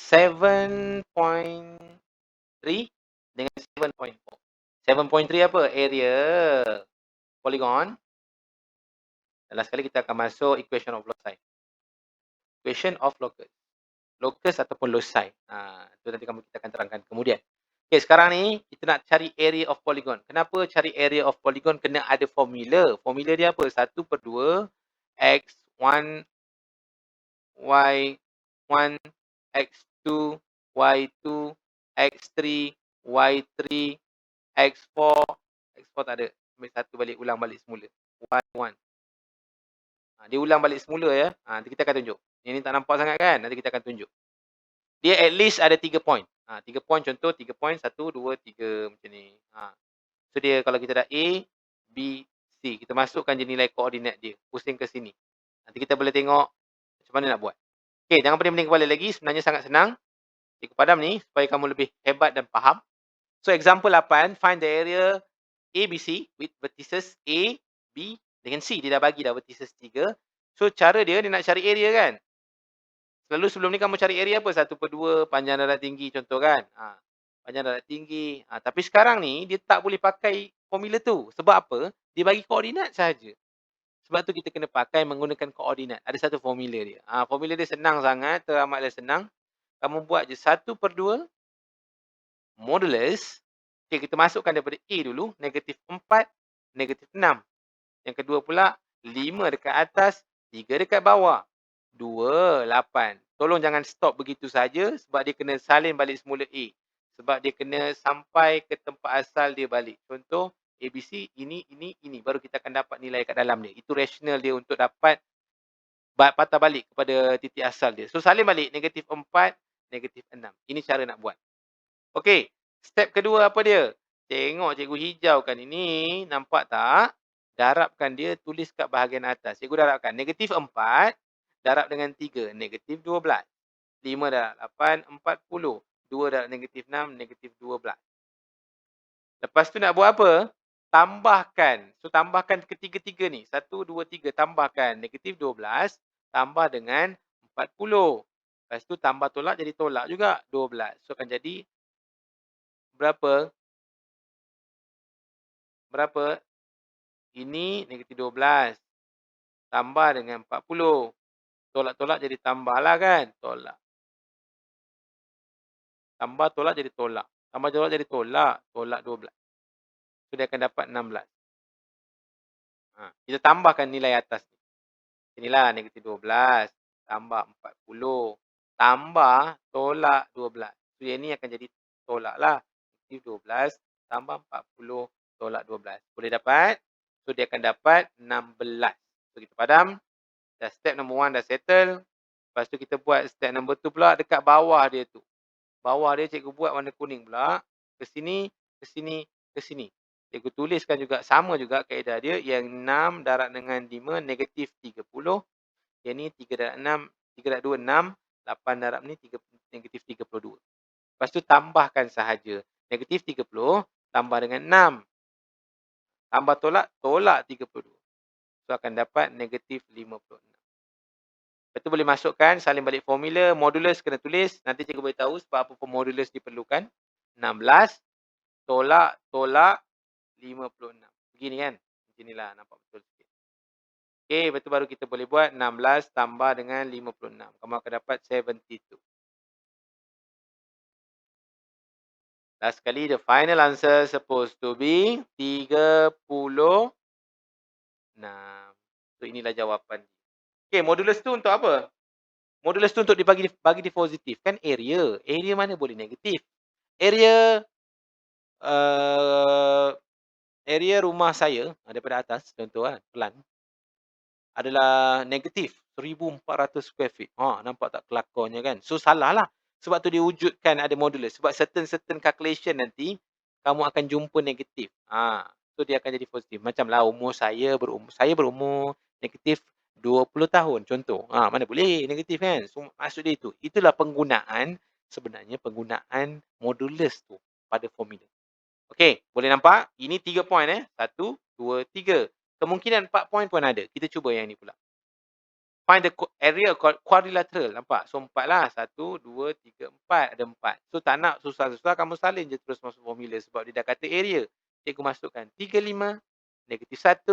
7.3 dengan 7.4. 7.3 apa? Area polygon. Last sekali kita akan masuk equation of loci. Equation of locus. Locus ataupun loci. Itu nanti kita akan terangkan kemudian. Okay, sekarang ni kita nak cari area of polygon. Kenapa cari area of polygon? Kena ada formula. Formula dia apa? 1/2 X1, Y1, X2, Y2, X3, Y3, X4. X4 tak ada. Ambil satu balik, ulang balik semula. Y1. Dia ulang balik semula ya. Nanti kita akan tunjuk. Ini tak nampak sangat kan? Nanti kita akan tunjuk. Dia at least ada 3 point. 3 point contoh, 3 point, 1, 2, 3 macam ni. So dia kalau kita dah A, B, C. Kita masukkan je nilai koordinat dia. Pusing ke sini. Nanti kita boleh tengok macam mana nak buat. Okay, jangan pening-pening kepala lagi. Sebenarnya sangat senang. Cikgu padam ni supaya kamu lebih hebat dan faham. So example 8, find the area ABC with vertices A, B dengan C. Dia dah bagi dah vertices 3. So cara dia nak cari area kan. Selalu sebelum ni kamu cari area apa? 1/2 panjang darat tinggi contoh kan. Panjang darat tinggi. Tapi sekarang ni dia tak boleh pakai formula tu. Sebab apa? Dia bagi koordinat sahaja. Sebab tu kita kena pakai menggunakan koordinat. Ada satu formula dia. Formula dia senang sangat. Teramatlah senang. Kamu buat je 1/2 modulus. Okay, kita masukkan daripada A dulu. -4, -6. Yang kedua pula 5 dekat atas, 3 dekat bawah. 2, 8. Tolong jangan stop begitu saja sebab dia kena salin balik semula A. Sebab dia kena sampai ke tempat asal dia balik. Contoh ABC ini. Baru kita akan dapat nilai kat dalam dia. Itu rasional dia untuk dapat patah balik kepada titik asal dia. So salin balik -4, -6. Ini cara nak buat. Okey. Step kedua apa dia? Tengok cikgu hijaukan ini. Nampak tak? Darabkan dia, tulis kat bahagian atas. Cikgu darabkan. -4 darab dengan 3, -12. 5 darab 8, 40. 2 darab -6, -12. Lepas tu nak buat apa? Tambahkan. So, tambahkan ketiga-tiga ni. 1, 2, 3. Tambahkan -12 tambah dengan 40. Lepas tu tambah tolak jadi tolak juga. 12. So, akan jadi berapa? Berapa? Ini -12. Tambah dengan 40. Tolak-tolak jadi tambah lah kan. Tolak. Tambah tolak jadi tolak. Tambah tolak jadi tolak. Tolak 12. So, dia akan dapat 16. Kita tambahkan nilai atas ni. Inilah -12. Tambah 40. Tambah tolak 12. So, yang ni akan jadi tolak lah. -12 tambah 40 tolak 12. Boleh dapat? So, dia akan dapat 16. So, kita padam. Dah step number 1 dah settle. Lepas tu kita buat step number 2 pula dekat bawah dia tu. Bawah dia cikgu buat warna kuning pula. Ke sini, ke sini, ke sini. Cikgu tuliskan juga sama juga kaedah dia. Yang 6 darab dengan 5 -30. Yang ni 3 darab 6, 3 darab 2, 6. 8 darab ni -32. Lepas tu tambahkan sahaja. -30 tambah dengan 6. Tambah tolak, tolak 32. So akan dapat -56. Lepas tu boleh masukkan, salin balik formula, modulus kena tulis. Nanti cikgu beritahu sebab apa modulus diperlukan. 16 tolak 56. Begini kan? Beginilah nampak betul sikit. Okey, lepas tu baru kita boleh buat 16 tambah dengan 56. Kamu akan dapat 72. Last sekali, the final answer supposed to be 36. So, inilah jawapan. Okey, modulus tu untuk apa? Modulus tu untuk bagi di positif. Kan area. Area mana boleh negatif? Area area rumah saya daripada atas, contoh kan, pelan. Adalah negatif 1,400 square feet. Nampak tak kelakarnya kan? So, salah lah. Sebab tu dia wujudkan ada modulus. Sebab certain calculation nanti, kamu akan jumpa negatif. So, dia akan jadi positif. Macam lah saya berumur negatif 20 tahun. Contoh. Mana boleh negatif kan? So, maksud dia itu. Itulah sebenarnya penggunaan modulus tu pada formula. Okey, boleh nampak? Ini 3 point 1, 2, 3. Kemungkinan 4 point pun ada. Kita cuba yang ni pula. Find the area quadrilateral. Nampak? So 4 lah. 1, 2, 3, 4. Ada 4. So tak nak susah-susah, kamu salin je terus masuk formula. Sebab dia dah kata area. Cikgu masukkan 3, 5, negatif 1,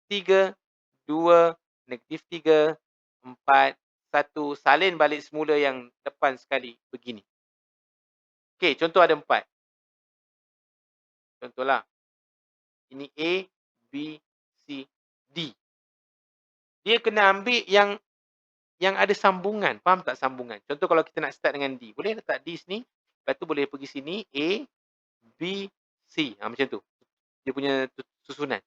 3, 2, negatif 3, 4, 1. Salin balik semula yang depan sekali. Begini. Okey, contoh ada 4. Contohlah. Ini A, B, C, D. Dia kena ambil yang ada sambungan. Faham tak sambungan? Contoh kalau kita nak start dengan D. Boleh letak D sini. Lepas tu boleh pergi sini. A, B, C. Macam tu. Dia punya susunan.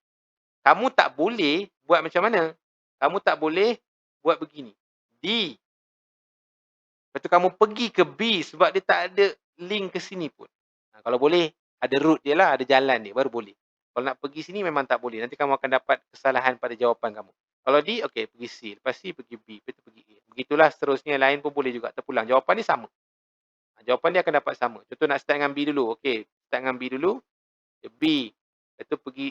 Kamu tak boleh buat macam mana? Kamu tak boleh buat begini. D. Lepas tu kamu pergi ke B sebab dia tak ada link ke sini pun. Kalau boleh, ada route dia lah. Ada jalan dia. Baru boleh. Kalau nak pergi sini memang tak boleh. Nanti kamu akan dapat kesalahan pada jawapan kamu. Kalau D, okey, pergi C. Lepas C, pergi B. Lepas tu pergi A. Begitulah seterusnya. Lain pun boleh juga terpulang. Jawapan dia sama. Jawapan dia akan dapat sama. Contoh nak start dengan B dulu. Okey, start dengan B dulu. B. Lepas tu pergi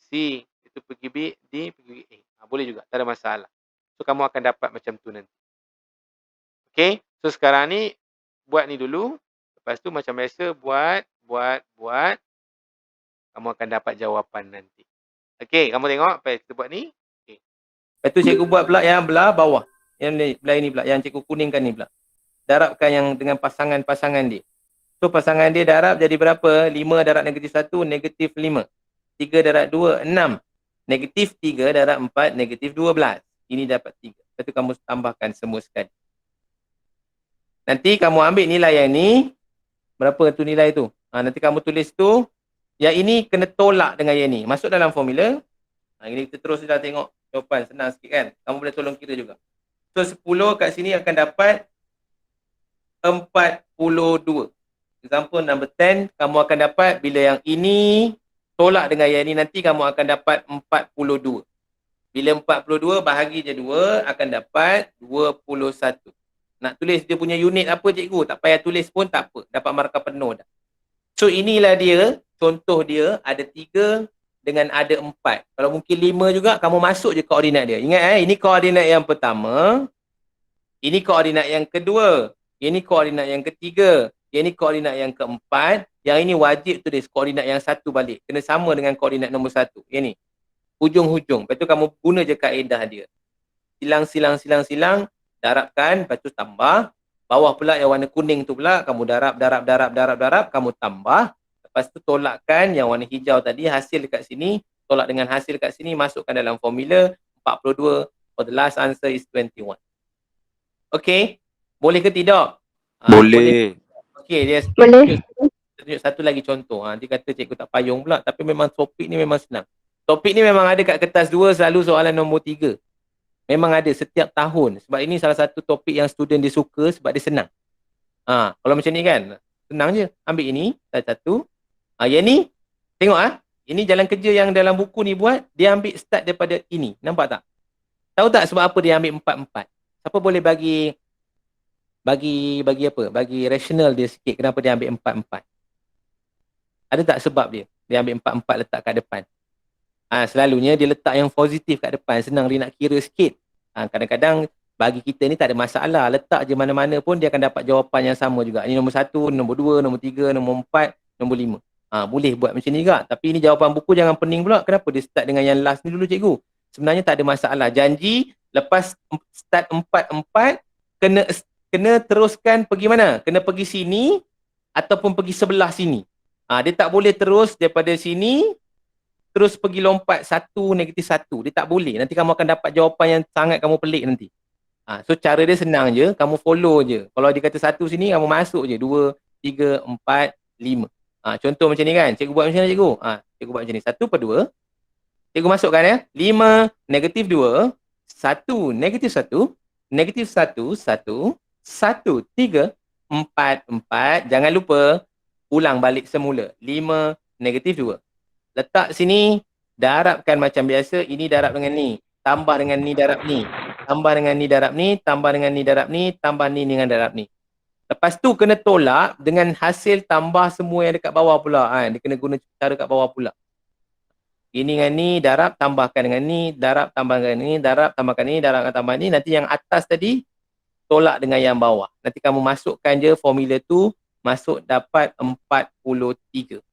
C. Lepas tu pergi B. D. Pergi A. Boleh juga. Tak ada masalah. So, kamu akan dapat macam tu nanti. Okey. So, sekarang ni, buat ni dulu. Lepas tu macam biasa, buat. Kamu akan dapat jawapan nanti. Okey, kamu tengok apa yang kita buat ni. Okay. Lepas tu cikgu buat pula yang belah bawah. Yang belah ini pula. Yang cikgu kuningkan ni pula. Darabkan yang dengan pasangan-pasangan dia. So, pasangan dia darab jadi berapa? 5 darab negatif 1, negatif 5. 3 darab 2, 6. Negatif 3 darab 4, negatif 12. Ini dapat 3. Lepas tu kamu tambahkan semua sekali. Nanti kamu ambil nilai yang ni. Berapa tu nilai tu? Nanti kamu tulis tu. Yang ini kena tolak dengan yang ni. Masuk dalam formula. Ini kita terus dah tengok jawapan. Senang sikit kan? Kamu boleh tolong kira juga. So 10 kat sini akan dapat 42. Example number 10. Kamu akan dapat bila yang ini tolak dengan yang ini, nanti kamu akan dapat 42. Bila 42 bahagi je 2 akan dapat 21. Nak tulis dia punya unit apa cikgu? Tak payah tulis pun tak apa. Dapat markah penuh dah. So inilah dia. Contoh dia ada 3 dengan ada 4. Kalau mungkin 5 juga, kamu masuk je koordinat dia. Ingat ini koordinat yang pertama. Ini koordinat yang kedua. Ini koordinat yang ketiga. Ini koordinat yang keempat. Yang ini wajib tulis koordinat yang satu balik. Kena sama dengan koordinat nombor 1. Yang ni. Hujung-hujung. Lepas tu kamu guna je kaedah dia. Silang. Darabkan. Lepas tu tambah. Bawah pula yang warna kuning tu pula. Kamu darab. Kamu tambah. Lepas tu tolakkan yang warna hijau tadi, hasil dekat sini, tolak dengan hasil dekat sini, masukkan dalam formula 42, for the last answer is 21. Okay, boleh ke tidak? Boleh. Okay, dia Boleh. tunjuk satu lagi contoh. Nanti kata cikgu tak payung pula, tapi memang topik ni memang senang. Topik ni memang ada kat kertas 2, selalu soalan nombor 3. Memang ada setiap tahun. Sebab ini salah satu topik yang student dia suka sebab dia senang. Kalau macam ni kan, senang je. Ambil ini, satu-satu. Yang ni, tengok ini jalan kerja yang dalam buku ni buat, dia ambil start daripada ini. Nampak tak? Tahu tak sebab apa dia ambil 4-4? Siapa boleh bagi apa? Bagi rasional dia sikit kenapa dia ambil 4-4? Ada tak sebab dia? Dia ambil 4-4 letak kat depan. Selalunya dia letak yang positif kat depan. Senang dia nak kira sikit. Kadang-kadang bagi kita ni tak ada masalah. Letak je mana-mana pun dia akan dapat jawapan yang sama juga. Ini nombor 1, nombor 2, nombor 3, nombor 4, nombor 5. Boleh buat macam ni juga. Tapi ini jawapan buku jangan pening pula. Kenapa dia start dengan yang last ni dulu cikgu? Sebenarnya tak ada masalah. Janji lepas start 4-4 kena teruskan pergi mana? Kena pergi sini ataupun pergi sebelah sini. Dia tak boleh terus daripada sini terus pergi lompat 1, negatif 1. Dia tak boleh. Nanti kamu akan dapat jawapan yang sangat kamu pelik nanti. So cara dia senang je. Kamu follow je. Kalau dia kata 1 sini, kamu masuk je. 2, 3, 4, 5. Contoh macam ni kan. Cikgu buat macam mana cikgu? Cikgu buat macam ni. 1 per 2. Cikgu masukkan 5, negatif 2, 1, negatif 1, negatif 1, 1, 1, 3, 4, 4. Jangan lupa ulang balik semula. 5, negatif 2. Letak sini, darabkan macam biasa. Ini darab dengan ni. Tambah dengan ni darab ni. Tambah dengan ni darab ni. Tambah dengan ni darab ni. Tambah ni dengan darab ni. Lepas tu kena tolak dengan hasil tambah semua yang dekat bawah pula. Dia kena guna cara kat bawah pula. Ini dengan ni, darab tambahkan dengan ni, darab tambahkan ni, darab tambahkan ni, darab tambah ni. Nanti yang atas tadi tolak dengan yang bawah. Nanti kamu masukkan je formula tu, masuk dapat 43.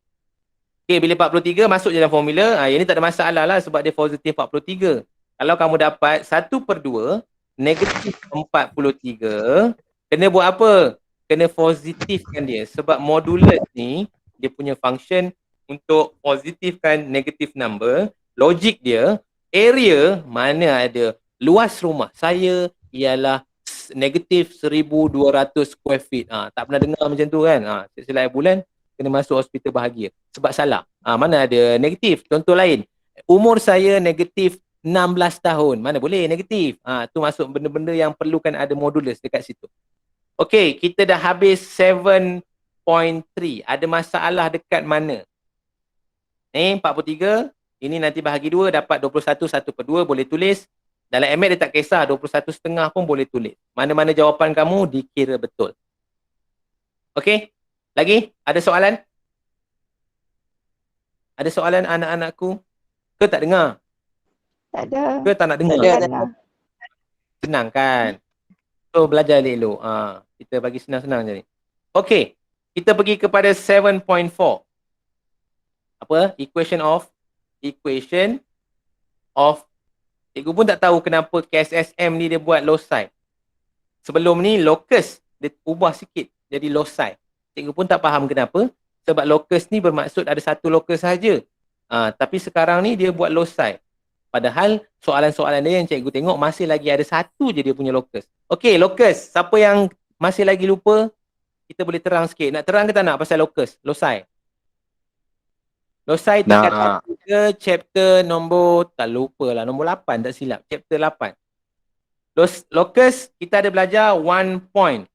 Okay, bila 43 masuk je dalam formula, yang ni tak ada masalah lah sebab dia positif 43. Kalau kamu dapat 1/2 negatif 43, kena buat apa? Kena positifkan dia. Sebab modulus ni, dia punya function untuk positifkan negative number, logik dia, area mana ada luas rumah saya ialah negatif 1,200 square feet. Tak pernah dengar macam tu kan? Setiap bulan kena masuk hospital bahagia. Sebab salah. Mana ada negatif. Contoh lain. Umur saya negatif 16 tahun. Mana boleh negatif. Tu masuk benda-benda yang perlukan ada modulus dekat situ. Okay, kita dah habis 7.3. Ada masalah dekat mana? 43. Ini nanti bahagi 2 dapat 21, 1/2 boleh tulis. Dalam MAT dia tak kisah, 21,5 pun boleh tulis. Mana-mana jawapan kamu dikira betul. Okay? Lagi? Ada soalan? Ada soalan anak-anakku? Ke tak dengar? Tak ada. Ke tak nak dengar? Tak ada. Senang kan? So, belajar elok. Kita bagi senang-senang je ni. Okay. Kita pergi kepada 7.4. Apa? Equation of. Cikgu pun tak tahu kenapa KSSM ni dia buat loci. Sebelum ni locus dia ubah sikit jadi loci. Cikgu pun tak faham kenapa. Sebab locus ni bermaksud ada satu locus sahaja. Tapi sekarang ni dia buat loci. Padahal soalan-soalan dia yang cikgu tengok masih lagi ada satu je dia punya locus. Okey, locus. Siapa yang masih lagi lupa? Kita boleh terang sikit. Nak terang ke tak nak pasal locus? Loci. Loci tingkat 3 chapter nombor, tak lupa lah, nombor 8 tak silap. Chapter 8. Locus, kita ada belajar 1 point.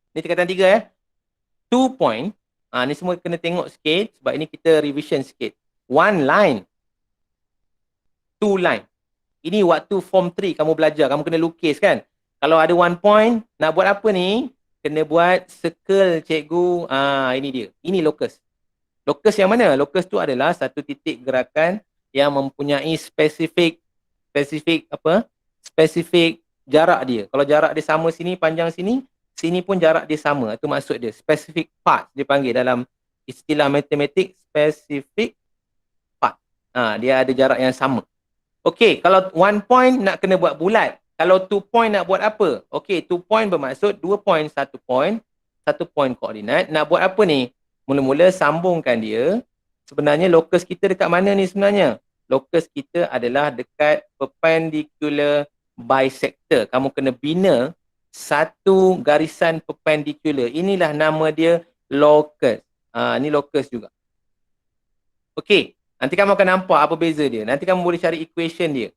Ni tingkatan 3 2 point. Ni semua kena tengok sikit sebab ini kita revision sikit. 1 line. 2 line. Ini waktu form 3 kamu belajar, kamu kena lukis kan. Kalau ada 1 point, nak buat apa ni? Kena buat circle cikgu. Ini dia. Ini locus. Locus yang mana? Locus tu adalah satu titik gerakan yang mempunyai spesifik jarak dia. Kalau jarak dia sama sini, panjang sini, sini pun jarak dia sama. Itu maksud dia. Specific part dia panggil dalam istilah matematik, specific part. Dia ada jarak yang sama. Okey, kalau 1 point nak kena buat bulat. Kalau 2 point nak buat apa? Okey, 2 point bermaksud 2 point, 1 point, 1 point koordinat. Nak buat apa ni? Mula-mula sambungkan dia. Sebenarnya locus kita dekat mana ni sebenarnya? Locus kita adalah dekat perpendicular bisector. Kamu kena bina satu garisan perpendicular. Inilah nama dia locus. Ni locus juga. Okey, nanti kamu akan nampak apa beza dia. Nanti kamu boleh cari equation dia.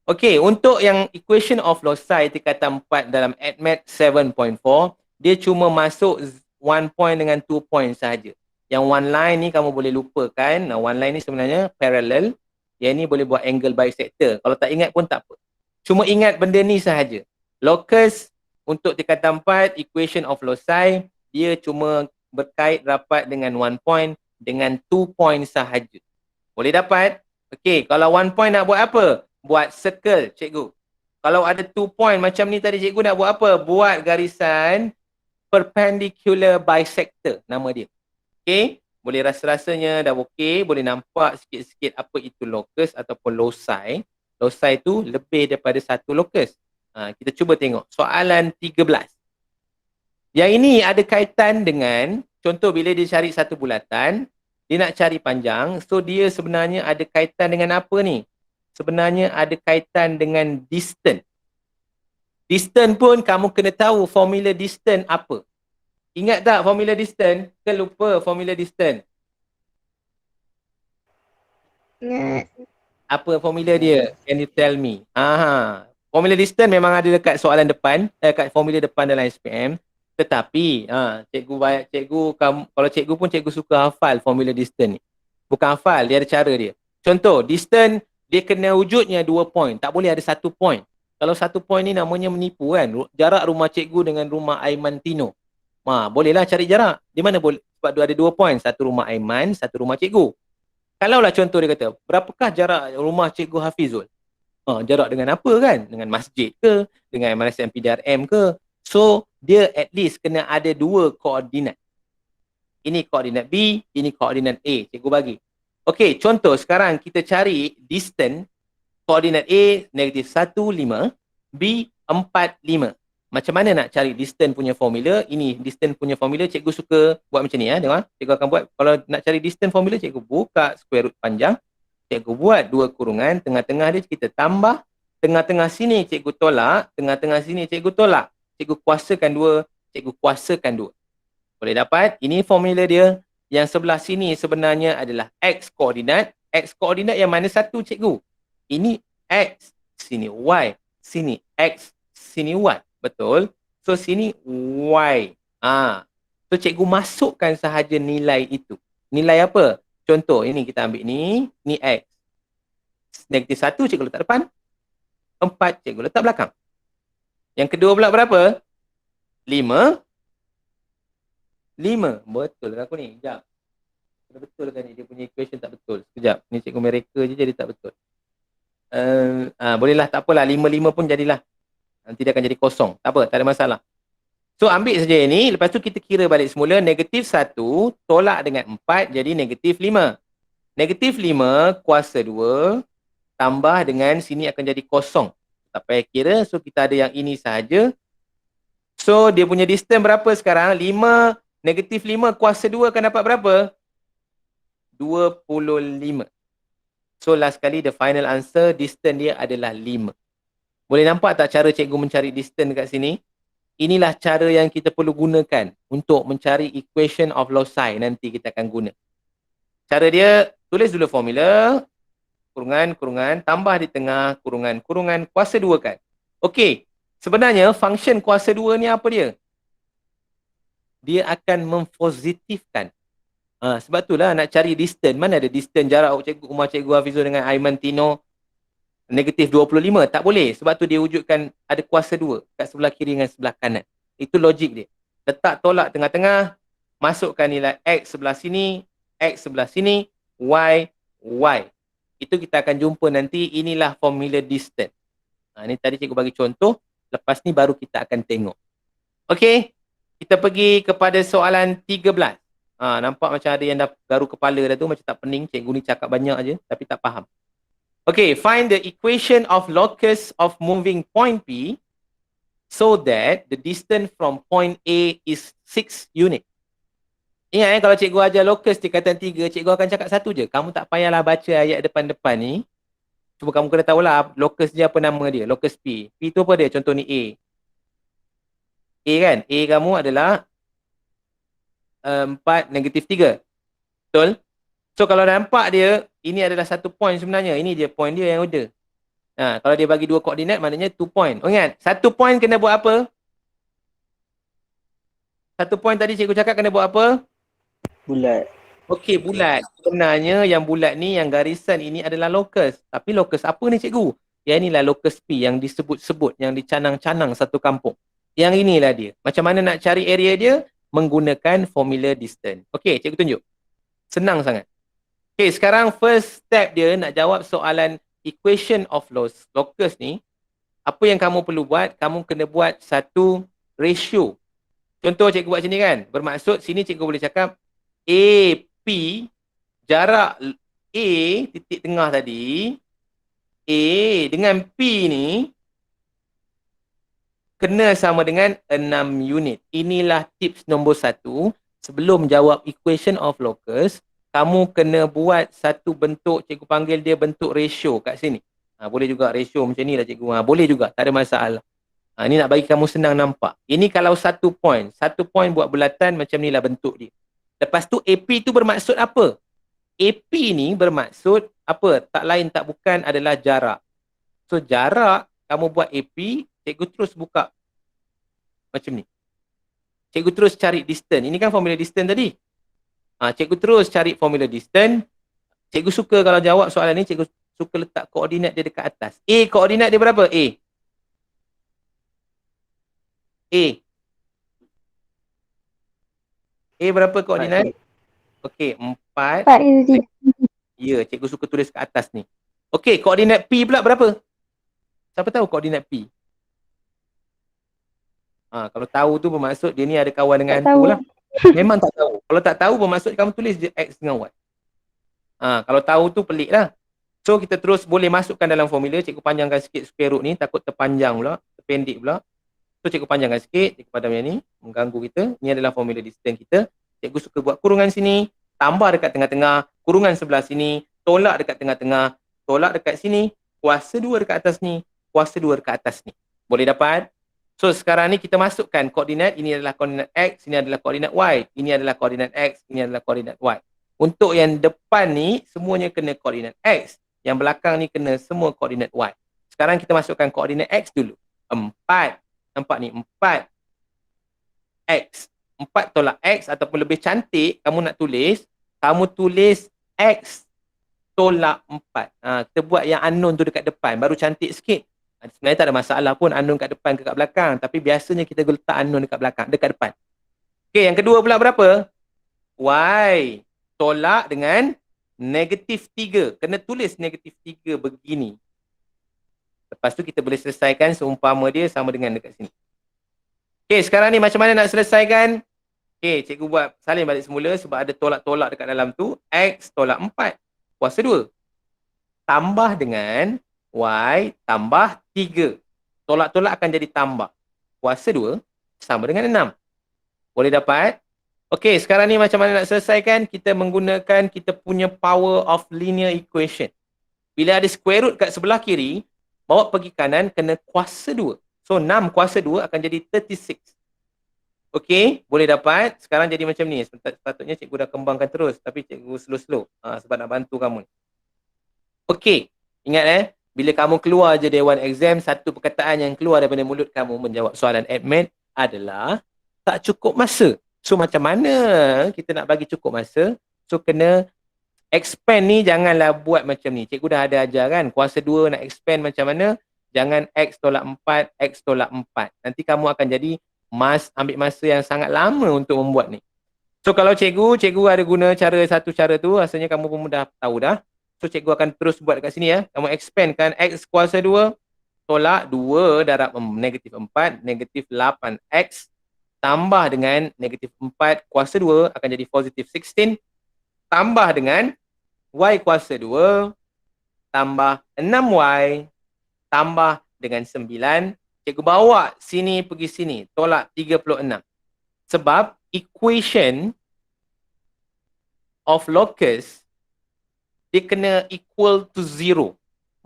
Okey, untuk yang equation of loci tingkatan 4 dalam ADMAT 7.4, dia cuma masuk 1 point dengan 2 point sahaja. Yang 1 line ni kamu boleh lupakan. 1 line ni sebenarnya parallel. Yang ni boleh buat angle bisector. Kalau tak ingat pun tak apa. Cuma ingat benda ni sahaja. Locus untuk tingkatan 4, equation of loci, dia cuma berkait rapat dengan 1 point dengan 2 point sahaja. Boleh dapat? Okey, kalau 1 point nak buat apa? Buat circle, cikgu. Kalau ada 2 point macam ni tadi, cikgu nak buat apa? Buat garisan perpendicular bisector, nama dia. Okey, boleh rasa-rasanya dah okey, boleh nampak sikit-sikit apa itu locus ataupun loci. Loci tu lebih daripada satu locus. Kita cuba tengok soalan 13. Yang ini ada kaitan dengan, contoh bila dia cari satu bulatan, dia nak cari panjang, so dia sebenarnya ada kaitan dengan apa ni? Sebenarnya ada kaitan dengan distance. Distance pun kamu kena tahu formula distance apa. Ingat tak formula distance? Ke lupa formula distance? Ingat. Apa formula dia? Can you tell me? Formula distance memang ada dekat soalan depan, dekat formula depan dalam SPM. Tetapi, kalau cikgu pun cikgu suka hafal formula distance ni. Bukan hafal, dia ada cara dia. Contoh, distance dia kena wujudnya 2 point. Tak boleh ada 1 point. Kalau 1 point ni namanya menipu kan. Jarak rumah cikgu dengan rumah Aiman Tino. Bolehlah cari jarak. Di mana boleh? Sebab ada 2 point. Satu rumah Aiman, satu rumah cikgu. Kalaulah contoh dia kata, berapakah jarak rumah Cikgu Hafizul? Jarak dengan apa kan? Dengan masjid ke? Dengan MRSM PDRM ke? So, dia at least kena ada 2 koordinat. Ini koordinat B, ini koordinat A. Cikgu bagi. Okey, contoh sekarang kita cari distance koordinat A negatif 1, 5, B 4, 5. Macam mana nak cari distance punya formula? Ini distance punya formula, cikgu suka buat macam ni ya. Tengok, cikgu akan buat, kalau nak cari distance formula, cikgu buka square root panjang, cikgu buat 2 kurungan, tengah-tengah dia kita tambah, tengah-tengah sini cikgu tolak, tengah-tengah sini cikgu tolak. Cikgu kuasakan 2, cikgu kuasakan 2. Boleh dapat? Ini formula dia. Yang sebelah sini sebenarnya adalah X koordinat. X koordinat yang mana satu cikgu? Ini X, sini Y, sini X, sini Y. Betul? So sini Y. So cikgu masukkan sahaja nilai itu. Nilai apa? Contoh, ini kita ambil ni X. Negatif 1 cikgu letak depan. 4 cikgu letak belakang. Yang kedua pula berapa? 5. 5. Betul ke aku ni? Sekejap. Betul kan ni? Dia punya equation tak betul. Sekejap. Ni cikgu mereka je jadi tak betul. Bolehlah, tak apalah. 5 pun jadilah. Nanti dia akan jadi kosong. Tak apa, tak ada masalah. So ambil saja ini. Lepas tu kita kira balik semula. Negatif 1 tolak dengan 4 jadi negatif 5. Negatif 5 kuasa 2 tambah dengan sini akan jadi kosong. Tak payah kira. So kita ada yang ini sahaja. So dia punya distance berapa sekarang? 5. Negatif 5 kuasa 2 akan dapat berapa? 25. So last kali the final answer distance dia adalah 5. Boleh nampak tak cara cikgu mencari distance dekat sini? Inilah cara yang kita perlu gunakan untuk mencari equation of loci nanti kita akan guna. Cara dia, tulis dulu formula, kurungan, kurungan, tambah di tengah, kurungan, kurungan, kuasa 2 kan. Okey, sebenarnya function kuasa 2 ni apa dia? Dia akan mempositifkan. Sebab itulah nak cari distance. Mana ada distance jarak rumah cikgu Hafizul dengan Aiman Tino negatif 25. Tak boleh. Sebab tu dia wujudkan ada kuasa 2 kat sebelah kiri dengan sebelah kanan. Itu logik dia. Letak tolak tengah-tengah, masukkan nilai X sebelah sini, X sebelah sini, Y, Y. Itu kita akan jumpa nanti. Inilah formula distance. Ni tadi cikgu bagi contoh. Lepas ni baru kita akan tengok. Okey. Kita pergi kepada soalan 13. Nampak macam ada yang dah garu kepala dah tu. Macam tak pening. Cikgu ni cakap banyak je. Tapi tak faham. Okay, find the equation of locus of moving point P so that the distance from point A is 6 unit. Ingat kalau cikgu ajar locus tingkatan 3, cikgu akan cakap satu je. Kamu tak payahlah baca ayat depan-depan ni. Cuma kamu kena tahulah locus dia apa nama dia. Locus P. P tu apa dia? Contoh ni A. A kan? A kamu adalah 4, negatif 3. Betul? So kalau nampak dia, ini adalah satu point sebenarnya. Ini dia point dia yang ada. Kalau dia bagi 2 koordinat, maknanya 2 point. Ingat, 1 point kena buat apa? 1 point tadi cikgu cakap kena buat apa? Bulat. Okey, bulat. Sebenarnya yang bulat ni, yang garisan ini adalah locus. Tapi locus apa ni cikgu? Yang inilah locus P yang disebut-sebut, yang dicanang-canang satu kampung. Yang inilah dia. Macam mana nak cari area dia? Menggunakan formula distance. Okey, cikgu tunjuk. Senang sangat. Okay, sekarang first step dia nak jawab soalan equation of locus ni. Apa yang kamu perlu buat? Kamu kena buat satu ratio. Contoh cikgu buat sini kan. Bermaksud sini cikgu boleh cakap AP, jarak A titik tengah tadi, A dengan P ni kena sama dengan 6 unit. Inilah tips nombor 1. Sebelum jawab equation of locus, kamu kena buat satu bentuk, cikgu panggil dia bentuk ratio kat sini. Boleh juga ratio macam ni lah cikgu. Boleh juga, tak ada masalah. Ini nak bagi kamu senang nampak. Ini kalau 1 point. 1 point buat bulatan macam ni lah bentuk dia. Lepas tu AP tu bermaksud apa? AP ni bermaksud apa? Tak lain tak bukan adalah jarak. So jarak, kamu buat AP, cikgu terus buka macam ni. Cikgu terus cari distance. Ini kan formula distance tadi. Cikgu terus cari formula distance. Cikgu suka kalau jawab soalan ni, cikgu suka letak koordinat dia dekat atas. A koordinat dia berapa? A. A berapa koordinat? Okey, 4. 4 itu tidak. Ya, cikgu suka tulis kat atas ni. Okey, koordinat P pula berapa? Siapa tahu koordinat P? Kalau tahu tu bermaksud dia ni ada kawan dengan Tak tahu. tu lah. Memang tak tahu. Kalau tak tahu bermaksud kamu tulis je X dengan Y. Kalau tahu tu pelik lah. So kita terus boleh masukkan dalam formula. Cikgu panjangkan sikit square root ni, takut terpanjang pula, terpendek pula. So cikgu panjangkan sikit, cikgu padam yang ni, mengganggu kita. Ni adalah formula distance kita. Cikgu suka buat kurungan sini, tambah dekat tengah-tengah, kurungan sebelah sini, tolak dekat tengah-tengah, tolak dekat sini, kuasa 2 dekat atas ni, kuasa 2 dekat atas ni. Boleh dapat? So sekarang ni kita masukkan koordinat, ini adalah koordinat X, ini adalah koordinat Y, ini adalah koordinat X, ini adalah koordinat Y. Untuk yang depan ni, semuanya kena koordinat X. Yang belakang ni kena semua koordinat Y. Sekarang kita masukkan koordinat X dulu. 4. Nampak ni, 4. X. 4 tolak X ataupun lebih cantik, kamu nak tulis, kamu tulis X tolak 4. Kita buat yang unknown tu dekat depan, baru cantik sikit. Sebenarnya tak ada masalah pun unknown kat depan ke kat belakang. Tapi biasanya kita letak unknown dekat belakang, dekat depan. Okey, yang kedua pula berapa? Y tolak dengan negatif 3. Kena tulis negatif 3 begini. Lepas tu kita boleh selesaikan seumpama dia sama dengan dekat sini. Okey, sekarang ni macam mana nak selesaikan? Okey, cikgu buat salin balik semula sebab ada tolak-tolak dekat dalam tu. X tolak 4. Kuasa 2. Tambah dengan Y tambah 3. Tolak-tolak akan jadi tambah. Kuasa 2 sama dengan 6. Boleh dapat? Okey, sekarang ni macam mana nak selesaikan? Kita menggunakan kita punya power of linear equation. Bila ada square root kat sebelah kiri, bawa pergi kanan kena kuasa 2. So 6 kuasa 2 akan jadi 36. Okey, boleh dapat? Sekarang jadi macam ni. Sepatutnya cikgu dah kembangkan terus. Tapi cikgu slow-slow. Sebab nak bantu kamu. Okey, ingat bila kamu keluar je dewan exam, satu perkataan yang keluar daripada mulut kamu menjawab soalan admin adalah tak cukup masa. So macam mana kita nak bagi cukup masa? So kena expand ni janganlah buat macam ni. Cikgu dah ada ajar kan, kuasa 2 nak expand macam mana? Jangan X tolak 4, X tolak 4. Nanti kamu akan jadi ambil masa yang sangat lama untuk membuat ni. So kalau cikgu ada guna satu cara tu, rasanya kamu pun dah tahu dah. So cikgu akan terus buat dekat sini ya. Kamu expandkan X kuasa 2 tolak 2 darab negatif 4, negatif 8X tambah dengan negatif 4 kuasa 2 akan jadi positif 16 tambah dengan Y kuasa 2 tambah 6Y tambah dengan 9. Cikgu bawa sini pergi sini, tolak 36. Sebab equation of locus dia kena equal to 0.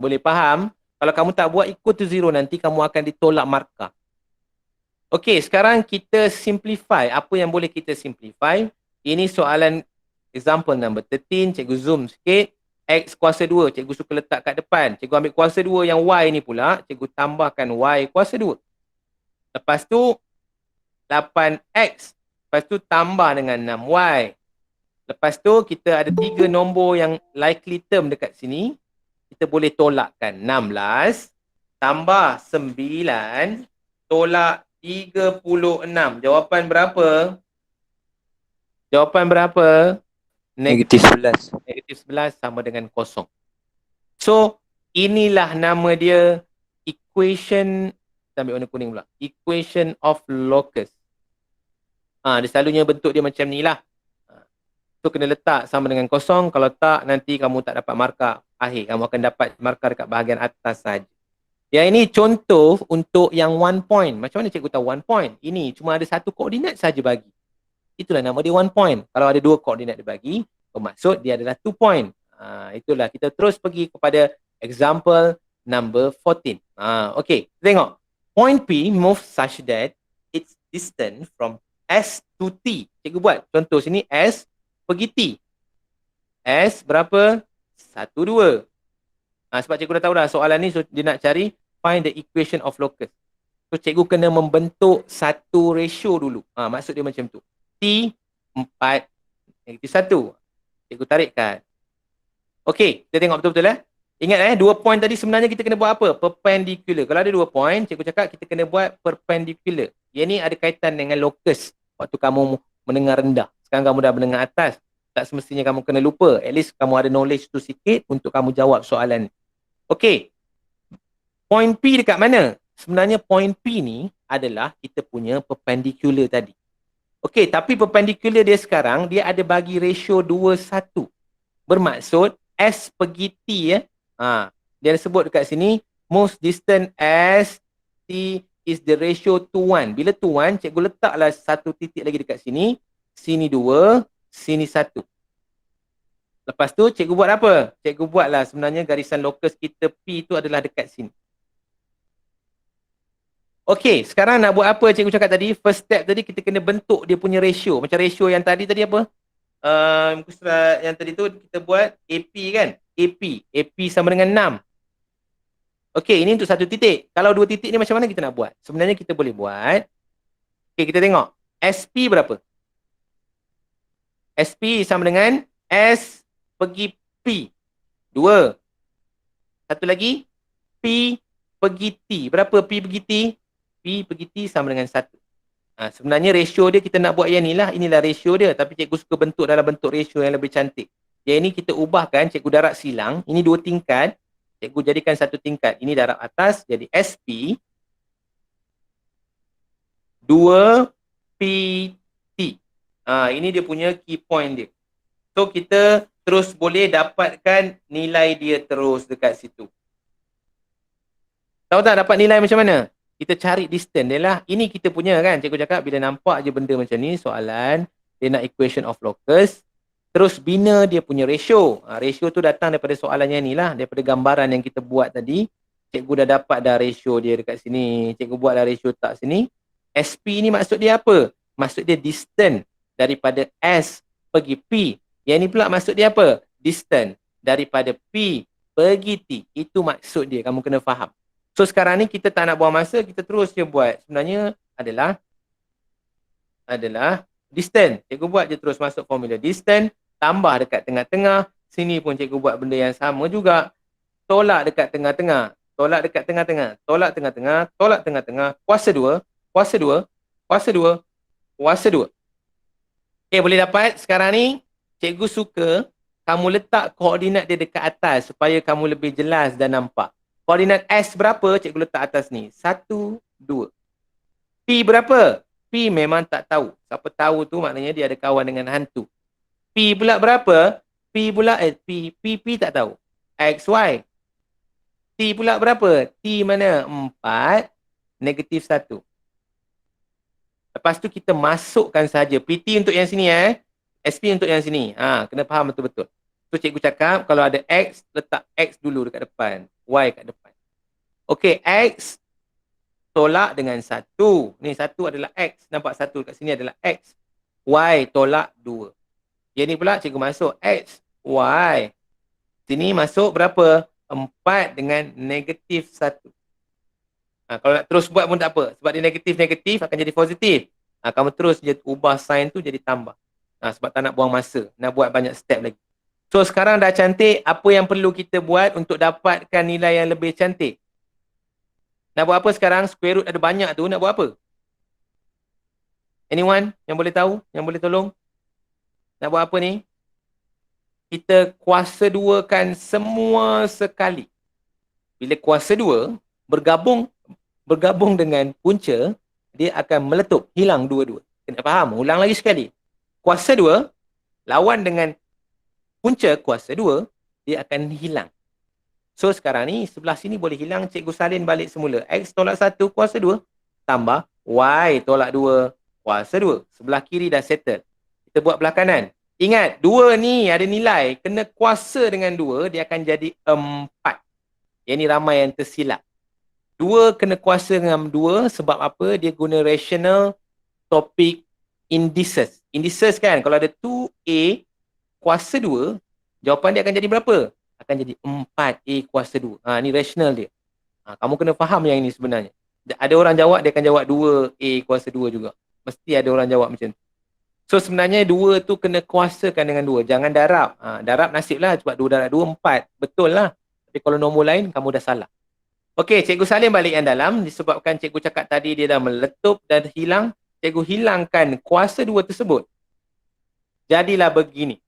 Boleh faham? Kalau kamu tak buat equal to 0 nanti kamu akan ditolak markah. Okey, sekarang kita simplify. Apa yang boleh kita simplify? Ini soalan example number 13. Cikgu zoom sikit. X kuasa 2. Cikgu suka letak kat depan. Cikgu ambil kuasa 2 yang Y ni pula. Cikgu tambahkan Y kuasa 2. Lepas tu 8X. Lepas tu tambah dengan 6Y. Lepas tu kita ada 3 nombor yang likely term dekat sini. Kita boleh tolakkan. 16 tambah 9 tolak 36. Jawapan berapa? Jawapan berapa? Negatif 11. Negatif 11 sama dengan kosong. So, inilah nama dia equation, kita ambil warna kuning pula. Equation of locus. Dia selalunya bentuk dia macam ni lah. So, kena letak sama dengan kosong. Kalau tak, nanti kamu tak dapat markah akhir. Kamu akan dapat markah dekat bahagian atas saja. Yang ini contoh untuk yang 1 point. Macam mana cikgu tahu 1 point? Ini cuma ada satu koordinat saja bagi. Itulah nama dia 1 point. Kalau ada 2 koordinat dibagi, bermaksud dia adalah 2 point. Itulah, kita terus pergi kepada example number 14. Okay, tengok. Point P moves such that its distance from S to T. Cikgu buat contoh sini, S pergi T. S berapa? 1, 2. Sebab cikgu dah tahu dah soalan ni, so dia nak cari find the equation of locus. So cikgu kena membentuk satu ratio dulu. Maksud dia macam tu. T 4 negatif 1. Cikgu tarikkan. Okey, kita tengok betul-betul Ingat 2 point tadi sebenarnya kita kena buat apa? Perpendicular. Kalau ada 2 point, cikgu cakap kita kena buat perpendicular. Yang ni ada kaitan dengan locus waktu kamu mendengar rendah. Sekarang kamu dah mendengar atas. Tak semestinya kamu kena lupa. At least kamu ada knowledge tu sikit untuk kamu jawab soalan ni. Okey. Point P dekat mana? Sebenarnya point P ni adalah kita punya perpendicular tadi. Okey, tapi perpendicular dia sekarang, dia ada bagi ratio 2:1. Bermaksud S pergi T ya. Dia ada sebut dekat sini, most distant S T is the ratio 2:1. Bila 2:1, cikgu letaklah satu titik lagi dekat sini. Sini 2, sini 1. Lepas tu cikgu buat apa? Cikgu buatlah sebenarnya garisan locus kita P tu adalah dekat sini. Okey, sekarang nak buat apa cikgu cakap tadi? First step tadi kita kena bentuk dia punya ratio. Macam ratio yang tadi apa? Muka surat yang tadi tu kita buat AP kan? AP sama dengan 6. Okey, ini untuk satu titik. Kalau dua titik ni macam mana kita nak buat? Sebenarnya kita boleh buat. Okey, kita tengok. SP berapa? SP sama dengan S pergi P. 2. Satu lagi. P pergi T. Berapa P pergi T? P pergi T sama dengan 1. Sebenarnya ratio dia kita nak buat yang ni lah. Inilah ratio dia. Tapi cikgu suka bentuk dalam bentuk ratio yang lebih cantik. Yang ini kita ubahkan cikgu darab silang. Ini 2 tingkat. Cikgu jadikan 1 tingkat. Ini darab atas. Jadi SP 2PT. Ini dia punya key point dia. So kita terus boleh dapatkan nilai dia terus dekat situ. Tahu tak dapat nilai macam mana? Kita cari distance dia lah. Ini kita punya kan. Cikgu cakap bila nampak je benda macam ni, soalan, dia nak equation of locus, terus bina dia punya ratio. Ratio tu datang daripada soalan yang ni lah, daripada gambaran yang kita buat tadi. Cikgu dah dapat dah ratio dia dekat sini. Cikgu buatlah ratio tak sini. SP ni maksud dia apa? Maksud dia distance daripada S pergi P. Yang ni pula maksud dia apa? Distance daripada P pergi T. Itu maksud dia. Kamu kena faham. So sekarang ni kita tak nak buang masa, kita terus je buat. Sebenarnya adalah distance. Cikgu buat je terus masuk formula distance, tambah dekat tengah-tengah. Sini pun cikgu buat benda yang sama juga. Tolak dekat tengah-tengah. Tolak dekat tengah-tengah. Tolak tengah-tengah. Tolak tengah-tengah. Kuasa 2. Kuasa 2. Kuasa 2. Kuasa 2. Okay, boleh dapat sekarang ni. Cikgu suka kamu letak koordinat dia dekat atas supaya kamu lebih jelas dan nampak. Koordinat S berapa? Cikgu letak atas ni. 1, 2. P berapa? P memang tak tahu. Siapa tahu tu maknanya dia ada kawan dengan hantu. P pula berapa? P tak tahu. X, Y. T pula berapa? T mana? 4, negatif 1. Lepas tu kita masukkan saja. PT untuk yang sini SP untuk yang sini. Kena faham betul-betul. So cikgu cakap kalau ada X, letak X dulu dekat depan. Y kat depan. Okey, X tolak dengan 1. Ni 1 adalah X. Nampak 1 kat sini adalah X. Y tolak 2. Yang ni pula cikgu masuk X, Y. Sini masuk berapa? 4 dengan negatif 1. Kalau nak terus buat pun tak apa. Sebab dia negatif-negatif akan jadi positif. Kamu terus je ubah sign tu jadi tambah. Sebab tak nak buang masa. Nak buat banyak step lagi. So sekarang dah cantik, apa yang perlu kita buat untuk dapatkan nilai yang lebih cantik? Nak buat apa sekarang? Square root ada banyak tu, nak buat apa? Anyone yang boleh tahu? Yang boleh tolong? Nak buat apa ni? Kita kuasa 2 kan semua sekali. Bila kuasa 2 bergabung dengan punca, dia akan meletup, hilang dua-dua. Kena faham? Ulang lagi sekali. Kuasa 2 lawan dengan punca kuasa 2, dia akan hilang. So sekarang ni sebelah sini boleh hilang, cikgu salin balik semula. X tolak 1 kuasa 2 tambah Y tolak 2 kuasa 2. Sebelah kiri dah settle. Kita buat belah kanan. Ingat, 2 ni ada nilai. Kena kuasa dengan 2, dia akan jadi 4. Yang ni ramai yang tersilap. 2 kena kuasa dengan 2 sebab apa? Dia guna rational topic indices. Indices kan, kalau ada 2A kuasa 2, jawapan dia akan jadi berapa? Akan jadi 4A kuasa 2. Ni rational dia. Kamu kena faham yang ini sebenarnya. Ada orang jawab, dia akan jawab 2A kuasa 2 juga. Mesti ada orang jawab macam tu. So sebenarnya 2 tu kena kuasakan dengan 2. Jangan darab. Darab nasib lah. Sebab 2 darab 2, 4. Betul lah. Tapi kalau nombor lain, kamu dah salah. Okey, cikgu salin balik yang dalam. Disebabkan cikgu cakap tadi dia dah meletup dan hilang. Cikgu hilangkan kuasa 2 tersebut. Jadilah begini.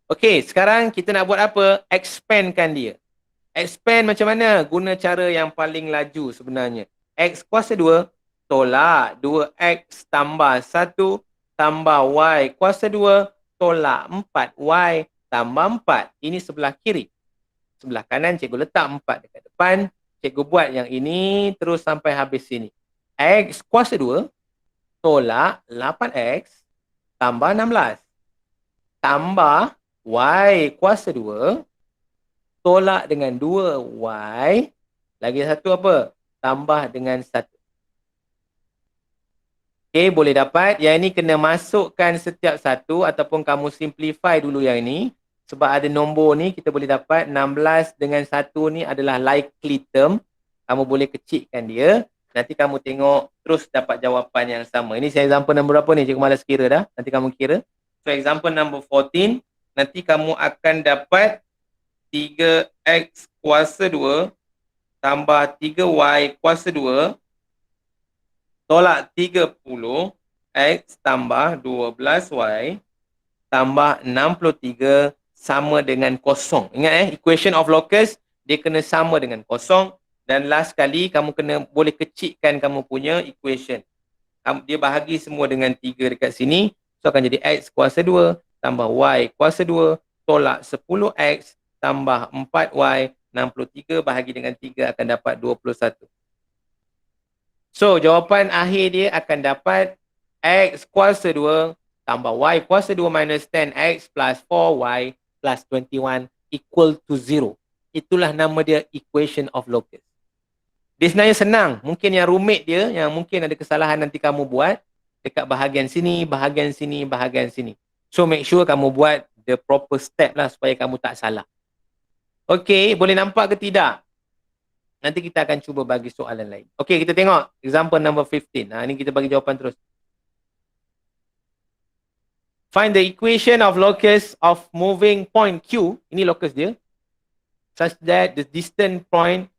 Okey, sekarang kita nak buat apa? Expandkan dia. Expand macam mana? Guna cara yang paling laju sebenarnya. X kuasa 2 tolak 2X tambah 1 tambah Y kuasa 2 tolak 4Y tambah 4. Ini sebelah kiri. Sebelah kanan cikgu letak 4 dekat depan. Cikgu buat yang ini terus sampai habis sini. X kuasa 2 tolak 8X tambah 16. Tambah Y kuasa 2 tolak dengan 2Y. Lagi satu apa? Tambah dengan 1. Okay, boleh dapat. Yang ini kena masukkan setiap satu ataupun kamu simplify dulu yang ini. Sebab ada nombor ni kita boleh dapat 16 dengan 1 ni adalah likely term. Kamu boleh kecilkan dia. Nanti kamu tengok terus dapat jawapan yang sama. Ini saya example nombor berapa ni? Cikgu malas kira dah. Nanti kamu kira. So example number 14. Nanti kamu akan dapat 3X kuasa 2 tambah 3Y kuasa 2 tolak 30X tambah 12Y tambah 63 sama dengan kosong. Ingat equation of locus dia kena sama dengan kosong. Dan last kali kamu kena boleh kecilkan kamu punya equation. Dia bahagi semua dengan 3 dekat sini. So akan jadi X kuasa 2 tambah Y kuasa 2 tolak 10X tambah 4Y 63 bahagi dengan 3 akan dapat 21. So jawapan akhir dia akan dapat X kuasa 2 tambah Y kuasa 2 minus 10X plus 4Y plus 21 equal to 0. Itulah nama dia equation of locus. Dia sebenarnya senang. Mungkin yang rumit dia, yang mungkin ada kesalahan nanti kamu buat dekat bahagian sini, bahagian sini, bahagian sini. So make sure kamu buat the proper step lah supaya kamu tak salah. Okey, boleh nampak ke tidak? Nanti kita akan cuba bagi soalan lain. Okey, kita tengok example number 15. Ini kita bagi jawapan terus. Find the equation of locus of moving point Q. Ini locus dia. Such that the distant point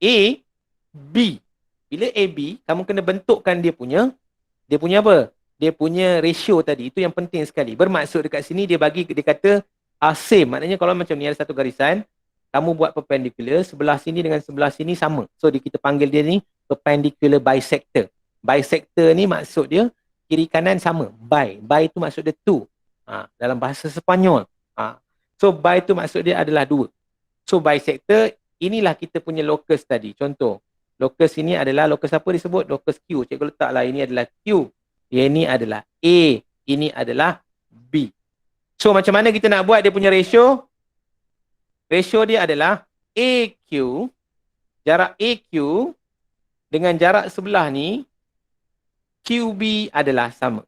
A, B. Bila A, B, kamu kena bentukkan dia punya apa? Dia punya ratio tadi. Itu yang penting sekali. Bermaksud dekat sini dia kata same. Maknanya kalau macam ni ada satu garisan, kamu buat perpendicular, sebelah sini dengan sebelah sini sama. So kita panggil dia ni perpendicular bisector. Bisector ni maksud dia kiri kanan sama. Bi tu maksud dia two. Dalam bahasa Sepanyol. So bi tu maksud dia adalah 2. So bisector, inilah kita punya locus tadi. Contoh, locus ini adalah locus apa disebut? Locus Q. Cikgu letaklah ini adalah Q. Yang ini adalah A. Ini adalah B. So macam mana kita nak buat dia punya ratio? Ratio dia adalah AQ, jarak AQ dengan jarak sebelah ni, QB adalah sama.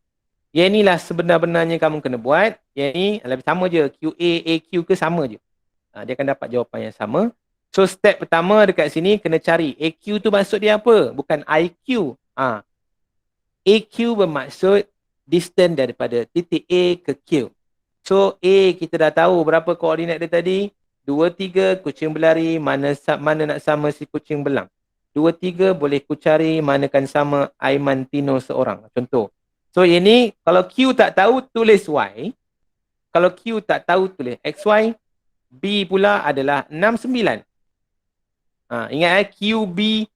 Yang inilah sebenar-benarnya kamu kena buat. Yang ni lebih sama je. QA, AQ ke sama je. Dia akan dapat jawapan yang sama. So step pertama dekat sini kena cari. AQ tu maksud dia apa? Bukan IQ. AQ bermaksud distance daripada titik A ke Q. So A kita dah tahu berapa koordinat dia tadi. 2, 3 kucing berlari, mana nak sama si kucing belang. 2, 3 boleh ku cari manakan sama Aiman Tino seorang. Contoh. So ini kalau Q tak tahu tulis Y. Kalau Q tak tahu tulis XY. B pula adalah 6, 9. Ingat QB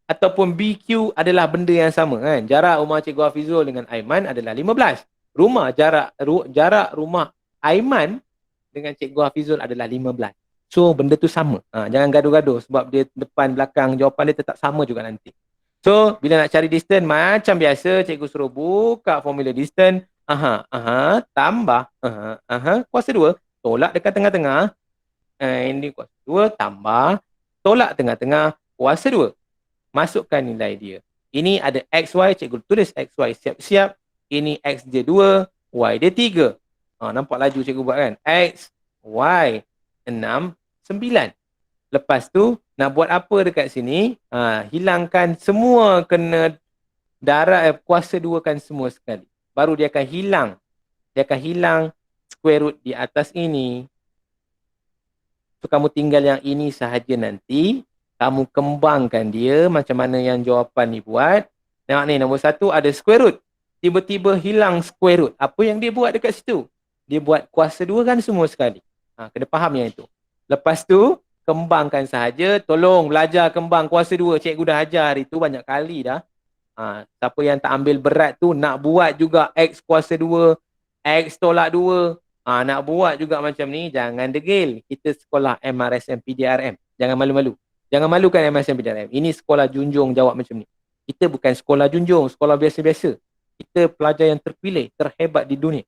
ataupun BQ adalah benda yang sama kan. Jarak rumah Cikgu Hafizul dengan Aiman adalah 15. Jarak rumah Aiman dengan Cikgu Hafizul adalah 15. So benda tu sama. Jangan gaduh-gaduh sebab dia depan belakang jawapan dia tetap sama juga nanti. So bila nak cari distance macam biasa cikgu suruh buka formula distance. Tambah kuasa 2 tolak dekat tengah-tengah. Ini kuasa 2 tambah tolak tengah-tengah kuasa 2. Masukkan nilai dia. Ini ada XY, cikgu tulis XY siap-siap. Ini X dia 2, Y dia 3. Nampak laju cikgu buat kan? X, Y, 6, 9. Lepas tu, nak buat apa dekat sini? Hilangkan semua kena darab kuasa 2 kan semua sekali. Baru dia akan hilang. Dia akan hilang square root di atas ini. So, kamu tinggal yang ini sahaja nanti. Kamu kembangkan dia macam mana yang jawapan ni buat. Tengok ni, nombor 1 ada square root. Tiba-tiba hilang square root. Apa yang dia buat dekat situ? dia buat kuasa 2 kan semua sekali. Kena faham yang itu. Lepas tu, kembangkan sahaja. Tolong belajar kembang kuasa 2. Cikgu dah ajar hari tu banyak kali dah. Siapa yang tak ambil berat tu, nak buat juga X kuasa 2, X tolak 2. Nak buat juga macam ni, jangan degil. Kita sekolah MRSM PDRM. Jangan malu-malu. Jangan malukan MRSM PDRM. Ini sekolah junjung jawab macam ni. Kita bukan sekolah junjung, sekolah biasa-biasa. Kita pelajar yang terpilih, terhebat di dunia.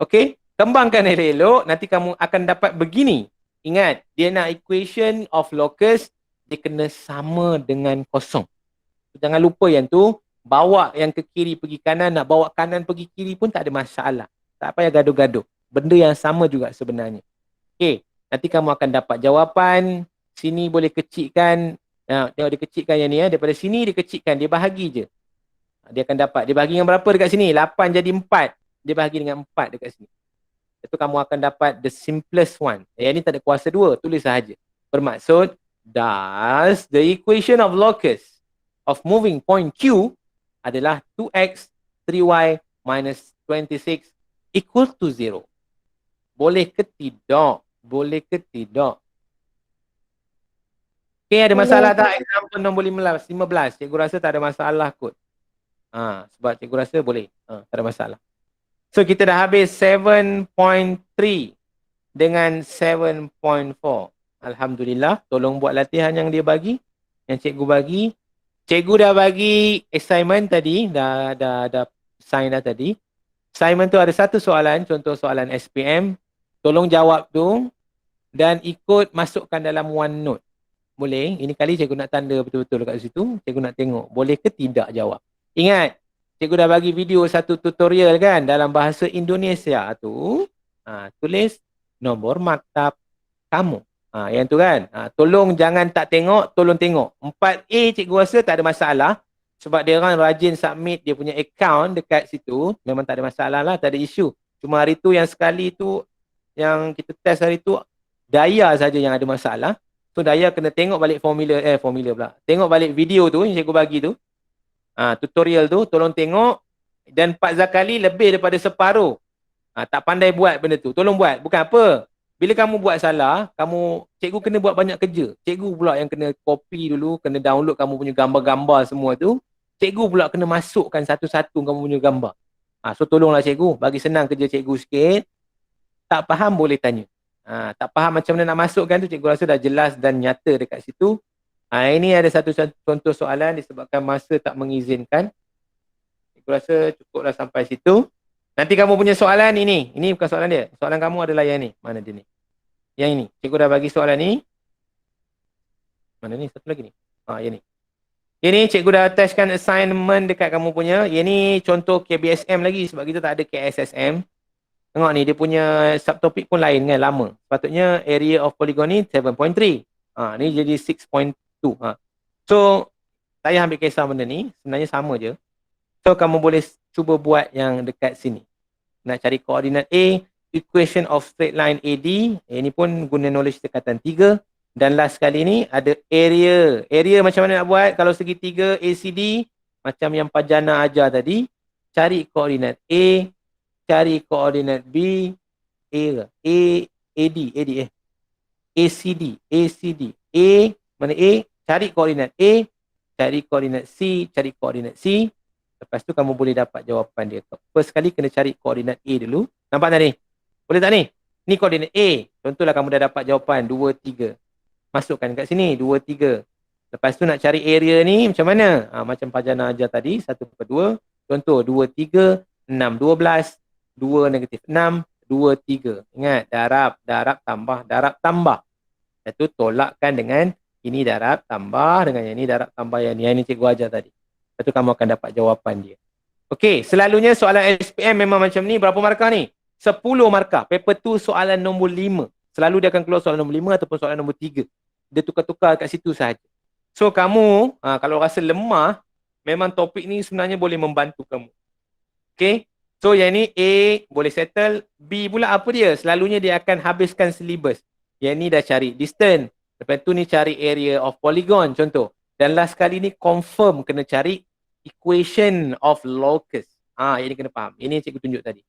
Okey? Kembangkan elok-elok, nanti kamu akan dapat begini. Ingat, dia nak equation of locus, dia kena sama dengan kosong. Jangan lupa yang tu, bawa yang ke kiri pergi kanan, nak bawa kanan pergi kiri pun tak ada masalah. Tak payah gaduh-gaduh. Benda yang sama juga sebenarnya. Okey, nanti kamu akan dapat jawapan. Sini boleh kecilkan. Tengok dia kecilkan yang ni. Daripada sini dia kecilkan, dia bahagi je. Dia akan dapat. Dia bahagi dengan berapa dekat sini? 8 jadi 4. Dia bahagi dengan 4 dekat sini. Itu kamu akan dapat the simplest one. Yang ni tak ada kuasa 2, tulis sahaja. Bermaksud, thus the equation of locus of moving point Q adalah 2x 3y minus 26 equal to 0. Boleh ke tidak? Boleh ke tidak? Okay, ada masalah tak? Example nombor 15. Cikgu rasa tak ada masalah kot. Sebab cikgu rasa boleh. Tak ada masalah. So, kita dah habis 7.3 dengan 7.4. Alhamdulillah. Tolong buat latihan yang dia bagi. Yang cikgu bagi. Cikgu dah bagi assignment tadi. Dah sign dah tadi. Assignment tu ada satu soalan. Contoh soalan SPM. Tolong jawab tu. Dan ikut masukkan dalam OneNote. Boleh? Ini kali cikgu nak tanda betul-betul kat situ. Cikgu nak tengok. Boleh ke tidak jawab? Ingat. Cikgu dah bagi video satu tutorial kan dalam bahasa Indonesia tu. Tulis nombor maktab kamu. Yang tu kan. Tolong jangan tak tengok, tolong tengok. 4A cikgu rasa tak ada masalah. Sebab dia orang rajin submit dia punya account dekat situ. Memang tak ada masalah lah, tak ada isu. Cuma hari tu yang sekali tu, yang kita test hari tu, Daya saja yang ada masalah. So Daya kena tengok balik formula pula. Tengok balik video tu yang cikgu bagi tu. Tutorial tu tolong tengok, dan Pak Zakali lebih daripada separuh tak pandai buat benda tu. Tolong buat. Bukan apa, bila kamu buat salah, cikgu kena buat banyak kerja. Cikgu pula yang kena copy dulu, kena download kamu punya gambar-gambar semua tu. Cikgu pula kena masukkan satu-satu kamu punya gambar. So tolonglah cikgu, bagi senang kerja cikgu sikit. Tak faham boleh tanya. Tak faham macam mana nak masukkan tu, cikgu rasa dah jelas dan nyata dekat situ. Ini ada satu contoh soalan disebabkan masa tak mengizinkan. Cikgu rasa cukuplah sampai situ. Nanti kamu punya soalan ini. Ini bukan soalan dia. Soalan kamu adalah yang ni. Mana dia ni? Yang ini. Cikgu dah bagi soalan ni. Mana ni? Satu lagi ni. Yang ni. Ini cikgu dah attachkan assignment dekat kamu punya. Yang ni contoh KBSM lagi sebab kita tak ada KSSM. Tengok ni, dia punya subtopik pun lain kan, lama. Sepatutnya area of polygon ni 7.3. Ni jadi 6.2. So, saya ambil kisah benda ni, sebenarnya sama je. So, kamu boleh cuba buat yang dekat sini. Nak cari koordinat A, equation of straight line AD. Ini pun guna knowledge dekatan 3. Dan last kali ni ada area. Area macam mana nak buat? Kalau segitiga ACD, macam yang Pak Jana ajar tadi, cari koordinat A, cari koordinat B, ACD. A, mana A? Cari koordinat A, cari koordinat C, cari koordinat C. Lepas tu kamu boleh dapat jawapan dia. First kali kena cari koordinat A dulu. Nampak tak ni? Boleh tak ni? Ni koordinat A. Contohlah kamu dah dapat jawapan 2, 3. Masukkan kat sini 2, 3. Lepas tu nak cari area ni macam mana? Macam Pak Jana ajar tadi, 1/2. Contoh 2, 3, 6, 12. 2 negatif 6, 2, 3. Ingat, darab, tambah. Itu tolakkan dengan ini darab, tambah dengan yang ini darab, tambah yang ini cikgu ajar tadi. Lepas tu kamu akan dapat jawapan dia. Okey, selalunya soalan SPM memang macam ni. Berapa markah ni? 10 markah. Paper 2 soalan nombor 5. Selalu dia akan keluar soalan nombor 5 ataupun soalan nombor 3. Dia tukar-tukar kat situ sahaja. So kamu, kalau rasa lemah, memang topik ni sebenarnya boleh membantu kamu. Okey? So yang ni A boleh settle. B pula apa dia? Selalunya dia akan habiskan syllabus. Yang ni dah cari distance. Lepas tu ni cari area of polygon contoh. Dan last kali ni confirm kena cari equation of locus. Yang ni kena faham. Ini cikgu tunjuk tadi.